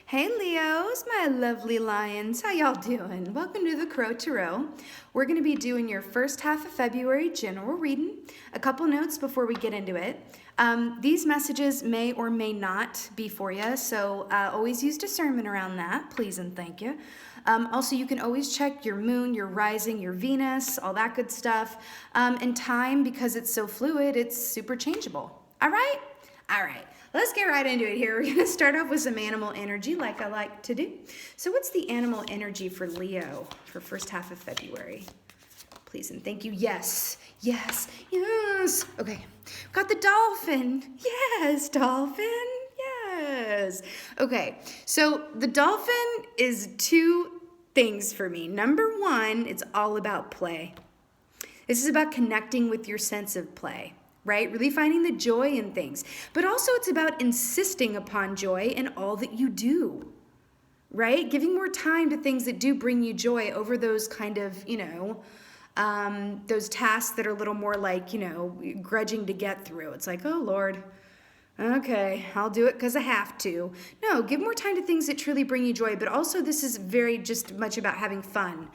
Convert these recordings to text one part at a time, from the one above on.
Hey Leos, my lovely lions, how y'all doing? Welcome to the Crow Tarot. We're going to be doing your first half of February general reading. A couple notes before we get into it. These messages may or may not be for you, so always use discernment around that, please and thank you. Also, you can always check your moon, your rising, your Venus, all that good stuff. And time, because it's so fluid, it's super changeable. All right? All right. Let's get right into it here. We're going to start off with some animal energy like I like to do. So what's the animal energy for Leo for first half of February? Please and thank you. Yes, yes, yes. Okay, got the dolphin. Yes, dolphin. Yes. Okay, so the dolphin is two things for me. Number one, it's all about play. This is about connecting with your sense of play. Right? Really finding the joy in things. But also it's about insisting upon joy in all that you do. Right? Giving more time to things that do bring you joy over those kind of, those tasks that are a little more like, grudging to get through. It's like, oh Lord, okay, I'll do it because I have to. No, give more time to things that truly bring you joy. But also this is very just much about having fun.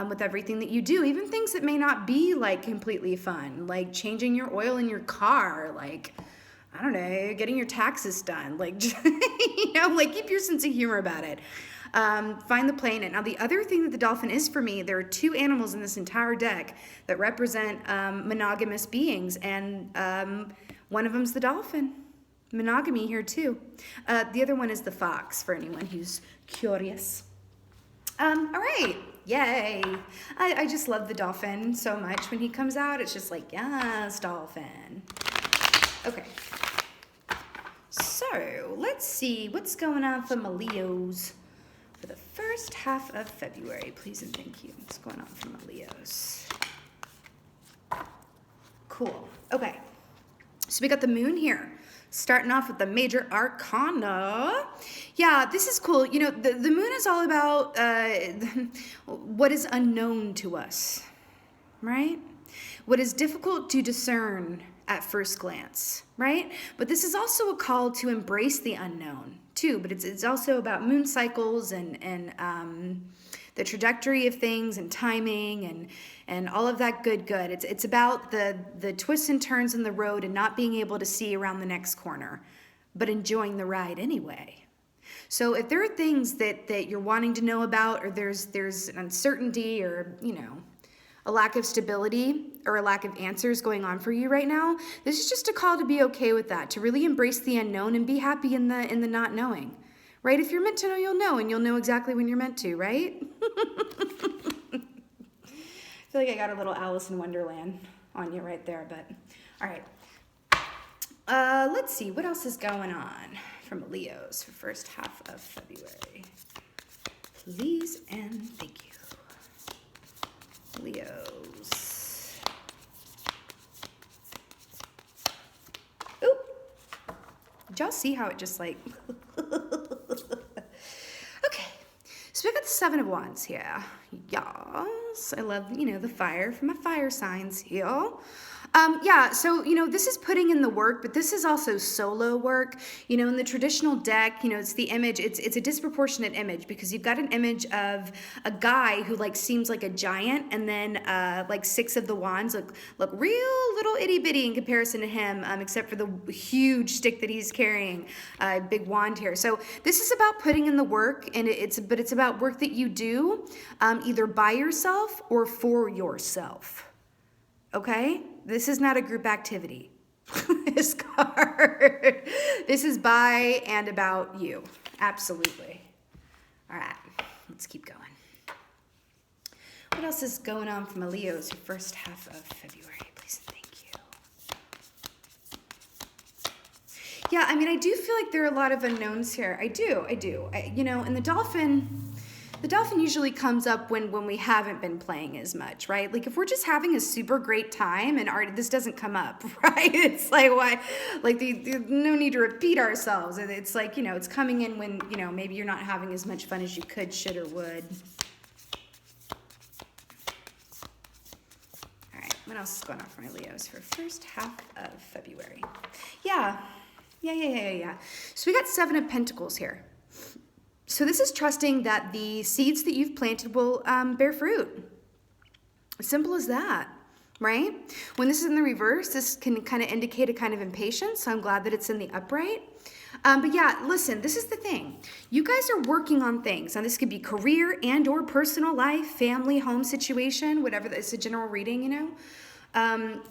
With everything that you do, even things that may not be like completely fun, like changing your oil in your car, like, I don't know, getting your taxes done, like, keep your sense of humor about it. Find the play in it. Now, the other thing that the dolphin is for me, there are two animals in this entire deck that represent monogamous beings, and one of them's the dolphin. Monogamy here too. The other one is the fox, for anyone who's curious. All right. Yay. I just love the dolphin so much. When he comes out, it's just like, yes, dolphin. Okay. So, let's see what's going on for my Leos for the first half of February. Please and thank you. What's going on for my Leos? Cool. Okay. So, we got the moon here. Starting off with the major arcana. Yeah, this is cool. The moon is all about what is unknown to us, right? What is difficult to discern at first glance, right? But this is also a call to embrace the unknown too. But it's also about moon cycles and the trajectory of things and timing and all of that good. It's about the twists and turns in the road and not being able to see around the next corner, but enjoying the ride anyway. So if there are things that you're wanting to know about, or there's an uncertainty or, a lack of stability or a lack of answers going on for you right now, this is just a call to be okay with that, to really embrace the unknown and be happy in the not knowing. Right? If you're meant to know, you'll know, and you'll know exactly when you're meant to, right? I feel like I got a little Alice in Wonderland on you right there, but all right. Let's see, what else is going on from Leos for first half of February? Please and thank you. Leos. Ooh. Did y'all see how it just like... Okay, so we got the Seven of Wands here. Yes, I love, the fire from my fire signs here. So, this is putting in the work, but this is also solo work. In the traditional deck, it's the image, it's a disproportionate image because you've got an image of a guy who seems like a giant, and then 6 of the wands look real little itty bitty in comparison to him, except for the huge stick that he's carrying, big wand here. So this is about putting in the work, and it's about work that you do, either by yourself or for yourself. Okay? This is not a group activity. This card. This is by and about you. Absolutely. All right. Let's keep going. What else is going on for my Leos for first half of February? Please and thank you. Yeah, I do feel like there are a lot of unknowns here. I do. And the dolphin usually comes up when we haven't been playing as much, right? Like if we're just having a super great time and this doesn't come up, right? It's like, why? Like no need to repeat ourselves. It's like, it's coming in when, maybe you're not having as much fun as you could, should, or would. All right, what else is going on for my Leos for first half of February? Yeah. So we got 7 of Pentacles here. So this is trusting that the seeds that you've planted will bear fruit. Simple as that, right? When this is in the reverse, this can kind of indicate a kind of impatience. So I'm glad that it's in the upright. But yeah, listen, this is the thing. You guys are working on things. Now this could be career and or personal life, family, home situation, whatever. It's a general reading, you know.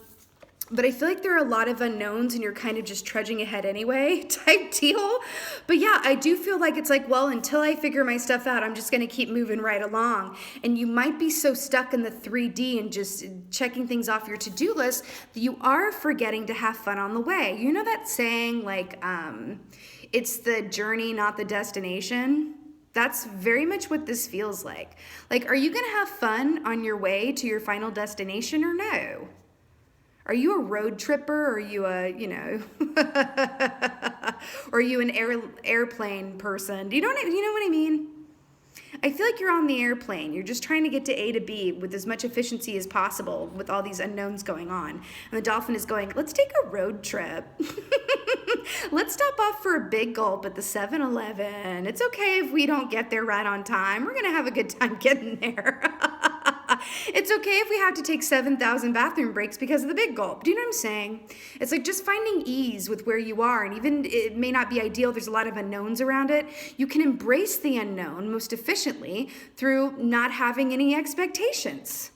But I feel like there are a lot of unknowns and you're kind of just trudging ahead anyway type deal. But yeah, I do feel like it's like, well, until I figure my stuff out, I'm just going to keep moving right along. And you might be so stuck in the 3D and just checking things off your to-do list that you are forgetting to have fun on the way. You know that saying like, it's the journey, not the destination? That's very much what this feels like. Like, are you going to have fun on your way to your final destination or no? Are you a road tripper, or are you a, you know, or are you an airplane person? Do you know what I mean? I feel like you're on the airplane. You're just trying to get to A to B with as much efficiency as possible with all these unknowns going on. And the dolphin is going, let's take a road trip. Let's stop off for a big gulp at the 7-Eleven. It's okay if we don't get there right on time. We're going to have a good time getting there. It's okay if we have to take 7,000 bathroom breaks because of the big gulp. Do you know what I'm saying? It's like just finding ease with where you are. And even it may not be ideal, there's a lot of unknowns around it. You can embrace the unknown most efficiently through not having any expectations,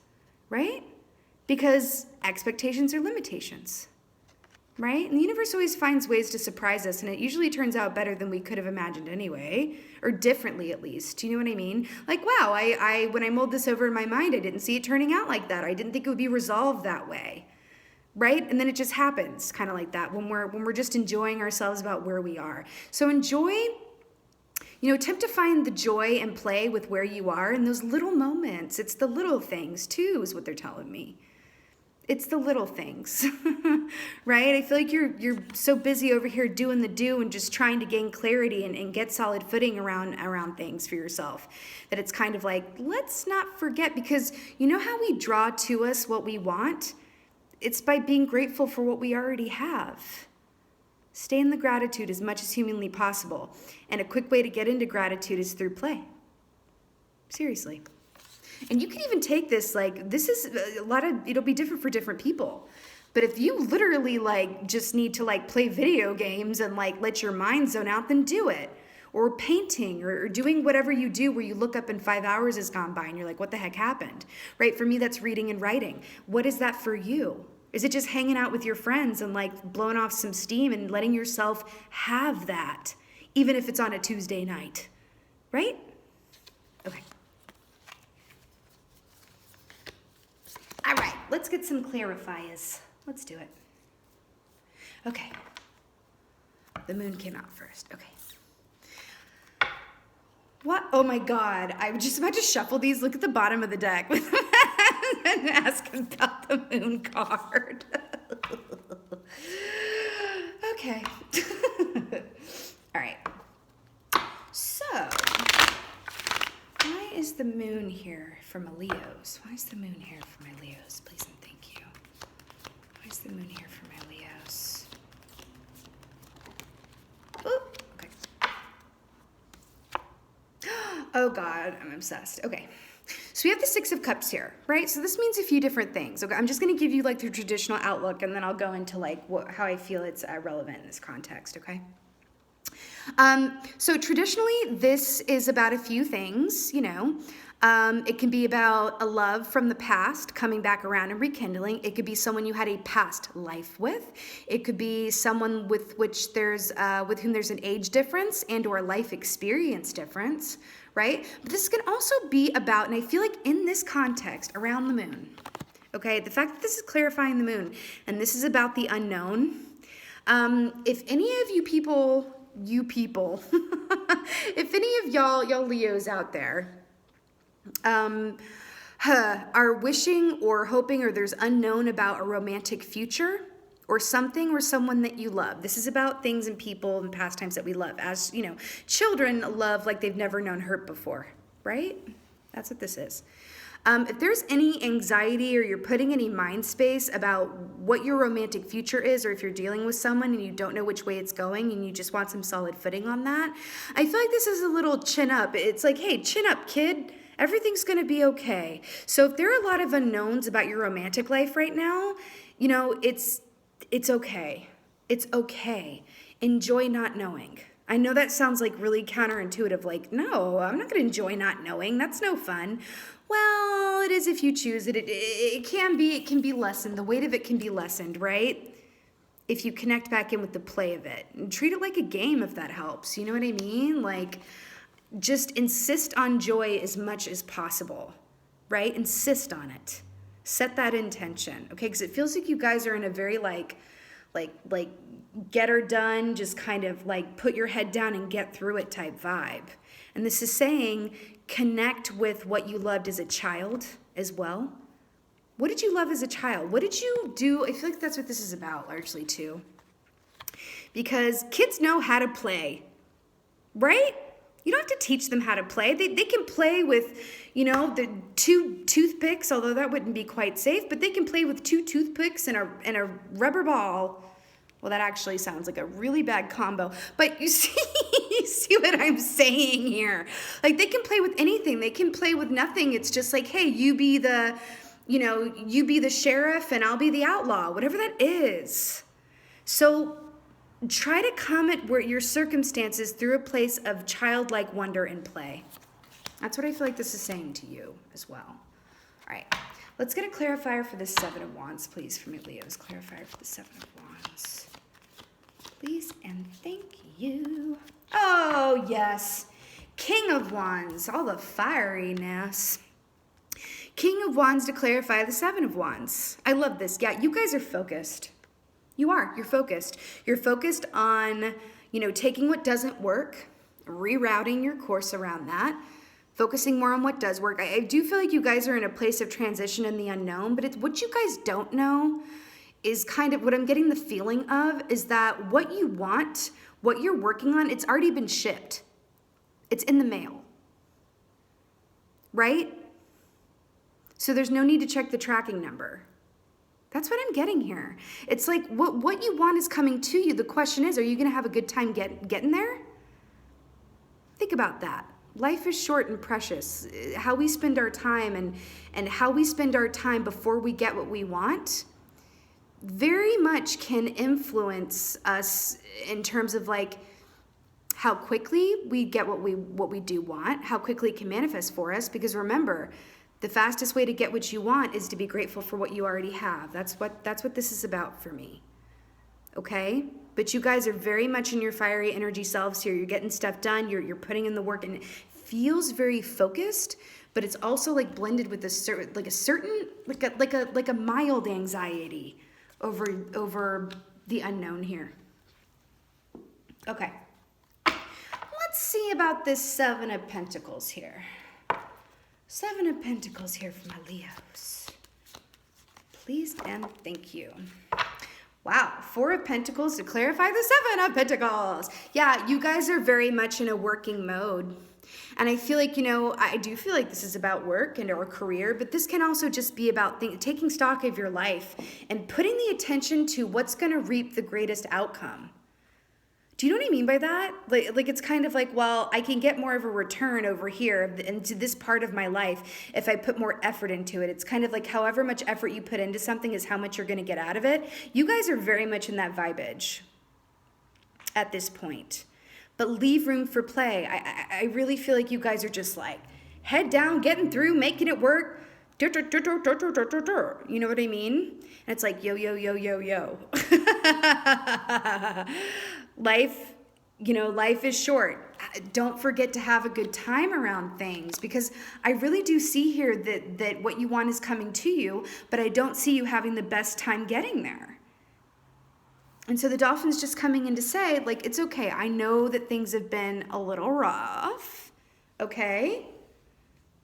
right? Because expectations are limitations. Right? And the universe always finds ways to surprise us, and it usually turns out better than we could have imagined anyway, or differently at least. Do you know what I mean? Like, wow, I when I mulled this over in my mind, I didn't see it turning out like that. I didn't think it would be resolved that way. Right? And then it just happens kind of like that when we're just enjoying ourselves about where we are. So enjoy, you know, attempt to find the joy and play with where you are in those little moments. It's the little things too, is what they're telling me. It's the little things, right? I feel like you're so busy over here doing the do and just trying to gain clarity and get solid footing around things for yourself, that it's kind of like, let's not forget, because you know how we draw to us what we want? It's by being grateful for what we already have. Stay in the gratitude as much as humanly possible. And a quick way to get into gratitude is through play. Seriously. And you can even take this, like, this is a lot of, it'll be different for different people. But if you literally, like, just need to, like, play video games and, like, let your mind zone out, then do it. Or painting, or doing whatever you do where you look up and 5 hours has gone by and you're like, what the heck happened? Right? For me, that's reading and writing. What is that for you? Is it just hanging out with your friends and, like, blowing off some steam and letting yourself have that, even if it's on a Tuesday night? Right? Okay. All right, let's get some clarifiers. Let's do it. Okay. The moon came out first. Okay. What? Oh my God. I was just about to shuffle these. Look at the bottom of the deck and ask about the moon card. Okay. All right. So, why is the moon here for my Leos? Why is the moon here for my Leos? Please and thank you. Why is the moon here for my Leos? Ooh, okay. Oh God, I'm obsessed. Okay. So we have the Six of Cups here, right? So this means a few different things. Okay, I'm just going to give you like the traditional outlook, and then I'll go into like how I feel it's relevant in this context, okay? So traditionally, this is about a few things, you know. It can be about a love from the past coming back around and rekindling. It could be someone you had a past life with. It could be someone with whom there's an age difference and or a life experience difference, right? But this can also be about, and I feel like in this context, around the moon, okay? The fact that this is clarifying the moon, and this is about the unknown. If any of you people, if any of y'all Leos out there, are wishing or hoping, or there's unknown about a romantic future or something or someone that you love. This is about things and people and pastimes that we love. As, you know, children love like they've never known hurt before, right? That's what this is. If there's any anxiety or you're putting any mind space about what your romantic future is, or if you're dealing with someone and you don't know which way it's going and you just want some solid footing on that, I feel like this is a little chin up. It's like, hey, chin up, kid. Everything's going to be okay. So if there are a lot of unknowns about your romantic life right now, you know, it's okay. It's okay. Enjoy not knowing. I know that sounds like really counterintuitive, like, no, I'm not going to enjoy not knowing. That's no fun. Well, it is if you choose it. It can be lessened. The weight of it can be lessened, right? If you connect back in with the play of it. And treat it like a game if that helps. You know what I mean? Like, just insist on joy as much as possible, right? Insist on it. Set that intention, okay? Because it feels like you guys are in a very like get her done, just kind of like put your head down and get through it type vibe. And this is saying connect with what you loved as a child as well. What did you love as a child? What did you do? I feel like that's what this is about largely too. Because kids know how to play, right? You don't have to teach them how to play. They can play with, you know, the 2 toothpicks, although that wouldn't be quite safe, but they can play with 2 toothpicks and a rubber ball. Well, that actually sounds like a really bad combo. But you see what I'm saying here. Like, they can play with anything. They can play with nothing. It's just like, hey, you be the sheriff and I'll be the outlaw, whatever that is. So try to come at your circumstances through a place of childlike wonder and play. That's what I feel like this is saying to you as well. All right, let's get a clarifier for the 7 of Wands, please, for me, Leo's. Clarifier for the 7 of Wands. Please and thank you. Oh, yes. King of Wands, all the fieriness. King of Wands to clarify the 7 of Wands. I love this. Yeah, you guys are focused. You are. You're focused. You're focused on, you know, taking what doesn't work, rerouting your course around that, focusing more on what does work. I do feel like you guys are in a place of transition in the unknown, but it's what you guys don't know is kind of what I'm getting the feeling of is that what you want, what you're working on, it's already been shipped. It's in the mail, right? So there's no need to check the tracking number. That's what I'm getting here. It's like what you want is coming to you. The question is, are you going to have a good time getting there? Think about that. Life is short and precious. How we spend our time and how we spend our time before we get what we want very much can influence us in terms of like how quickly we get what we do want, how quickly it can manifest for us. Because remember, the fastest way to get what you want is to be grateful for what you already have. That's what this is about for me. Okay? But you guys are very much in your fiery energy selves here. You're getting stuff done. You're putting in the work, and it feels very focused, but it's also like blended with a mild anxiety over the unknown here. Okay. Let's see about this 7 of Pentacles here. 7 of Pentacles here for my Leos. Please and thank you. Wow, 4 of Pentacles to clarify the 7 of Pentacles. Yeah, you guys are very much in a working mode. And I feel like, you know, I do feel like this is about work and or career, but this can also just be about taking stock of your life and putting the attention to what's going to reap the greatest outcome. Do you know what I mean by that? Like it's kind of like, well, I can get more of a return over here into this part of my life if I put more effort into it. It's kind of like however much effort you put into something is how much you're going to get out of it. You guys are very much in that vibage at this point. But leave room for play. I really feel like you guys are just like head down, getting through, making it work. You know what I mean? And it's like, yo, yo, yo, yo, yo. Life is short. Don't forget to have a good time around things, because I really do see here that what you want is coming to you, but I don't see you having the best time getting there. And so the Dolphin's just coming in to say, like, it's okay. I know that things have been a little rough, okay?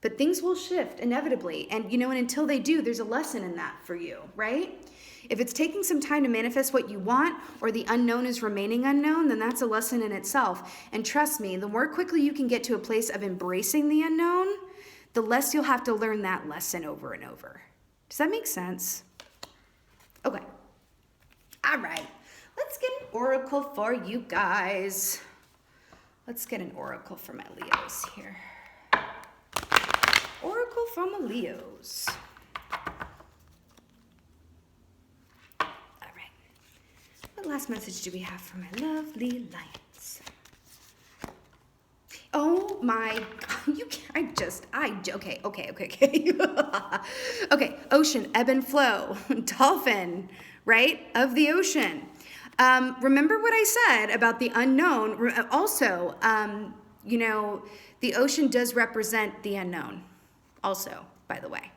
But things will shift inevitably. And, you know, and until they do, there's a lesson in that for you, right? If it's taking some time to manifest what you want, or the unknown is remaining unknown, then that's a lesson in itself. And trust me, the more quickly you can get to a place of embracing the unknown, the less you'll have to learn that lesson over and over. Does that make sense? Okay. All right. Let's get an oracle for you guys. Let's get an oracle for my Leos here. Oracle from the Leos. All right. What last message do we have for my lovely lions? Oh my God, okay. Okay, ocean, ebb and flow, dolphin, right, of the ocean. Remember what I said about the unknown. Also, the ocean does represent the unknown also, by the way.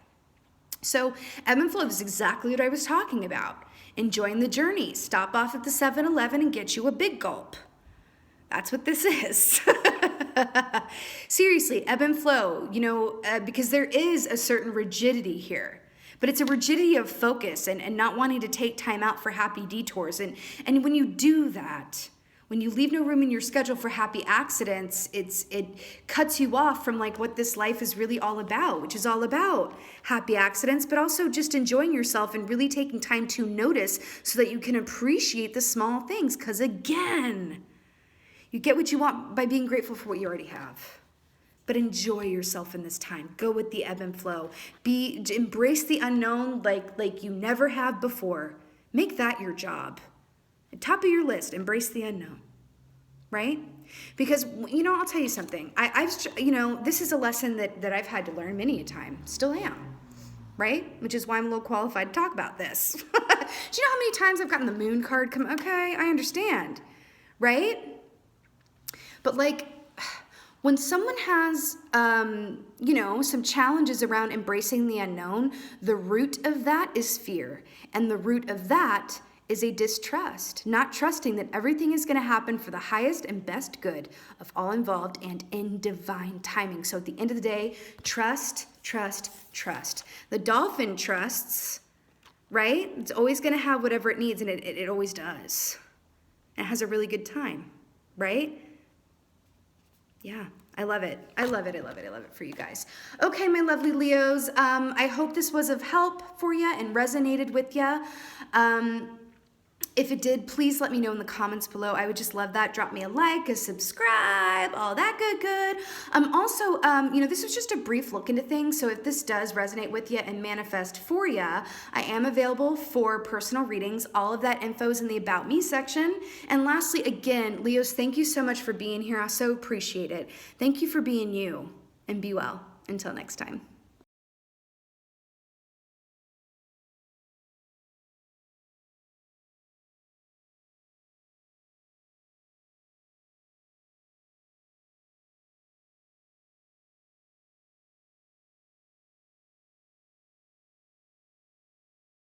So ebb and flow is exactly what I was talking about. Enjoying the journey. Stop off at the 7-Eleven and get you a big gulp. That's what this is. Seriously, ebb and flow, because there is a certain rigidity here. But it's a rigidity of focus and not wanting to take time out for happy detours. And when you do that, when you leave no room in your schedule for happy accidents, it cuts you off from like what this life is really all about, which is all about happy accidents, but also just enjoying yourself and really taking time to notice so that you can appreciate the small things. Because again, you get what you want by being grateful for what you already have. But enjoy yourself in this time. Go with the ebb and flow. Embrace the unknown like you never have before. Make that your job. At top of your list, embrace the unknown. Right? Because, I'll tell you something. This is a lesson that I've had to learn many a time. Still am. Right? Which is why I'm a little qualified to talk about this. Do you know how many times I've gotten the moon card come? Okay, I understand. Right? But when someone has, some challenges around embracing the unknown, the root of that is fear. And the root of that is a distrust, not trusting that everything is going to happen for the highest and best good of all involved and in divine timing. So at the end of the day, trust, trust, trust. The dolphin trusts, right? It's always going to have whatever it needs, and it always does. It has a really good time, right? Yeah, I love it. I love it for you guys. Okay, my lovely Leos, I hope this was of help for you and resonated with you. If it did, please let me know in the comments below. I would just love that. Drop me a like, a subscribe, all that good. Also, this was just a brief look into things. So if this does resonate with you and manifest for you, I am available for personal readings. All of that info is in the About Me section. And lastly, again, Leos, thank you so much for being here. I so appreciate it. Thank you for being you, and be well. Until next time.